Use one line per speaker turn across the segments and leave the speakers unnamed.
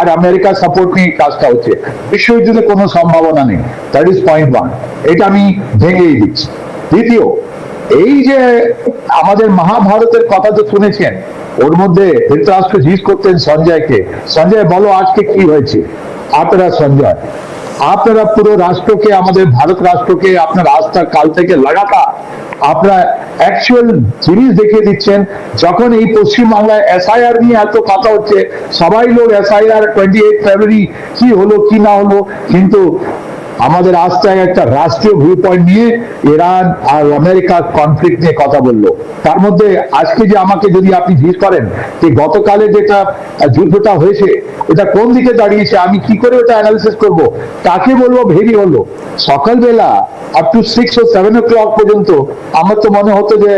আর America support নিয়ে কাজটা হচ্ছে। বিশ্বযুদ্ধে কোনো সম্ভাবনা নেই। That is point one. এটা আমি ভেঙেই দিচ্ছি। দ্বিতীয়, এই যে আমাদের মহাভারতের কথা তো শুনেছেন, ওর মধ্যে ধৃতরাষ্ট্র জিজ্ঞেস করতেন সঞ্জয়কে, সঞ্জয় বলো আজকে কি হয়েছে। আপনারা সঞ্জয়, আপনারা পুরো রাষ্ট্রকে, আমাদের ভারত রাষ্ট্রকে আপনার আস্থা কাল থেকে লাগাতার আপনারা অ্যাকচুয়াল জিনিস দেখিয়ে দিচ্ছেন। যখন এই পশ্চিমবাংলায় এসআইআর নিয়ে এত কথা হচ্ছে, সবাই লোক এসআইআর 28 ফেব্রুয়ারি কি হলো কি না হলো, কিন্তু আমাদের আস্থায় একটা রাষ্ট্রীয় ভিউ পয়েন্ট নিয়ে ইরান আর আমেরিকার কনফ্লিক্ট নিয়ে কথা বললো। তার মধ্যে আজকে যে আমাকে যদি আপনি জিজ্ঞেস করেন যে গতকালে যেটা যুদ্ধটা হয়েছে এটা কোন দিকে দাঁড়িয়েছে, আমি কি করে ওটা অ্যানালিসিস করব, কাকে বলবো ভেরি হলো। সকালবেলা আপ টু 6 ও 7 o'clock পর্যন্ত আমার তো মনে হতো যে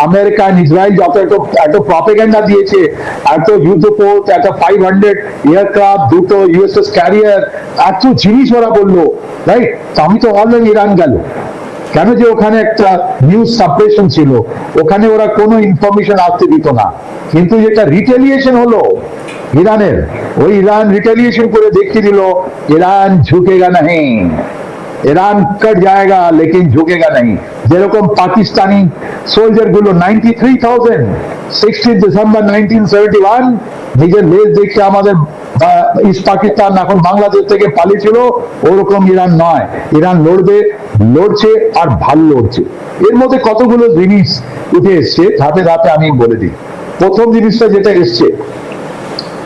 আমেরিকা আর ইসরায়েল যত এত প্রপাগান্ডা দিয়েছে, এত যুদ্ধপোত, এত 500 এয়ারক্রাফট, দুটো ইউএসএস ক্যারিয়ার, এত জিনিস ওরা বললো, রাইট? আমি তো অলরেডি ইরান গেল কেন, যে ওখানে একটা নিউজ সাপ্রেশন ছিল, ওখানে ওরা কোনো ইনফরমেশন আসতে দিত না। কিন্তু যেটা রিটেলিয়েশন হলো ইরানের, ওই ইরান রিটেলিয়েশন করে দেখিয়ে দিল ইরান ঝুঁকেগা नहीं, ईरान कट जाएगा लेकिन झुकेगा नहीं। যেরকম পাকিস্তানি সোলজার গুলো 93,000 16 ডিসেম্বর 1971 নিজের লেজ দেখে আমাদের ইস্ট পাকিস্তান এখন বাংলাদেশ থেকে পালিয়েছিল, ওরকম ইরান নয়। ইরান লড়বে, লড়ছে আর ভালো লড়ছে। এর মধ্যে কতগুলো জিনিস উঠে এসছে, ধাপে ধাপে আমি বলে দিই। প্রথম জিনিসটা যেটা এসছে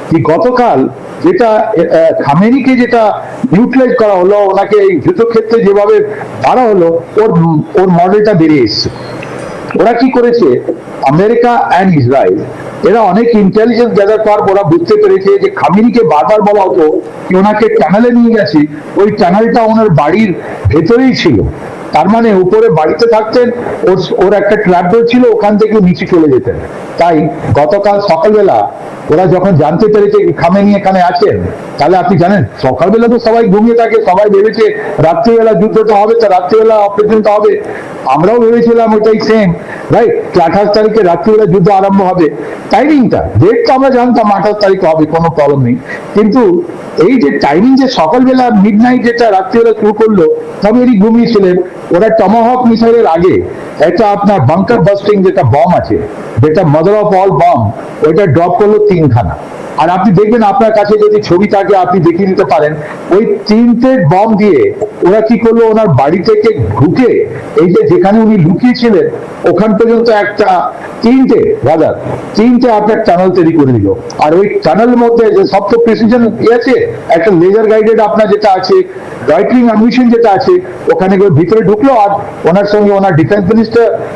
কি, গতকাল যেটা খামেনিকে যেটা ইউটিলাইজ করা হলো, ওনাকে এই যুদ্ধক্ষেত্রে যেভাবে মারা হলো, ওর মডেলটা বেরিয়ে এসছে। ওরা কি করেছে, আমেরিকা অ্যান্ড ইসরায়েল এরা অনেক ইন্টেলিজেন্স গ্যাদার করার ওরা বুঝতে পেরেছে যে খামেনিকে বারবার বলা হতো কি ওনাকে টানেলে নিয়ে গেছে, ওই টানেলটা ওনার বাড়ির ভেতরেই ছিল। তার মানে উপরে বাড়িতে থাকতেন, ওর একটা ট্র্যাপডোর ছিল, ওখান থেকে নিচে চলে যেতেন। তাই গতকাল সকালবেলা ওরা যখন জানতে পেরেছে খামেনি এখানে আছেন, তাহলে আপনি জানেন সকালবেলা তো সবাই ঘুমিয়ে থাকে, সবাই ভেবেছে রাত্রিবেলা যুদ্ধটা হবে, তা রাত্রিবেলা অপারেশনটা হবে। আমরাও ভেবেছিলাম ওটাই সেম, রাইট? 28 তারিখে রাত্রিবেলা যুদ্ধ আরম্ভ হবে। টাইমিংটা ডেট তো আমরা জানতাম 28 তারিখে হবে, কোনো প্রবলেম নেই। কিন্তু এই যে টাইমিং, যে সকালবেলা মিড নাইট যেটা রাত্রিবেলা শুরু করলো, তবে এরই ঘুমিয়েছিলেন। ওরা টমাহক মিসাইলের আগে একটা আপনার বাংকার বাস্টিং যেটা বম আছে, যেটা মাদার অফ অল বম, ওইটা ড্রপ করলো 3খানা। আর আপনি দেখবেন আপনার কাছে যদি ছবি থাকে আপনি দেখিয়ে দিতে পারেন, ওই 3টে বম দিয়ে ওরা কি করলো, ওনার বাড়ি থেকে ঢুকে এই যে যেখানে উনি লুকিয়েছিলেন ওখান পর্যন্ত একটা তিনটে আপনার টানেল তৈরি করে দিল। আর ওই টানেলের মধ্যে যে সব তো প্রেসিশন আছে, একটা লেজার গাইডেড আপনার যেটা আছে, রাইটরিং অ্যামিশন যেটা আছে, ওখানে ভিতরে ঢুকলো। আর ওনার সঙ্গে ওনার ডিফেন্স মিনিস্টার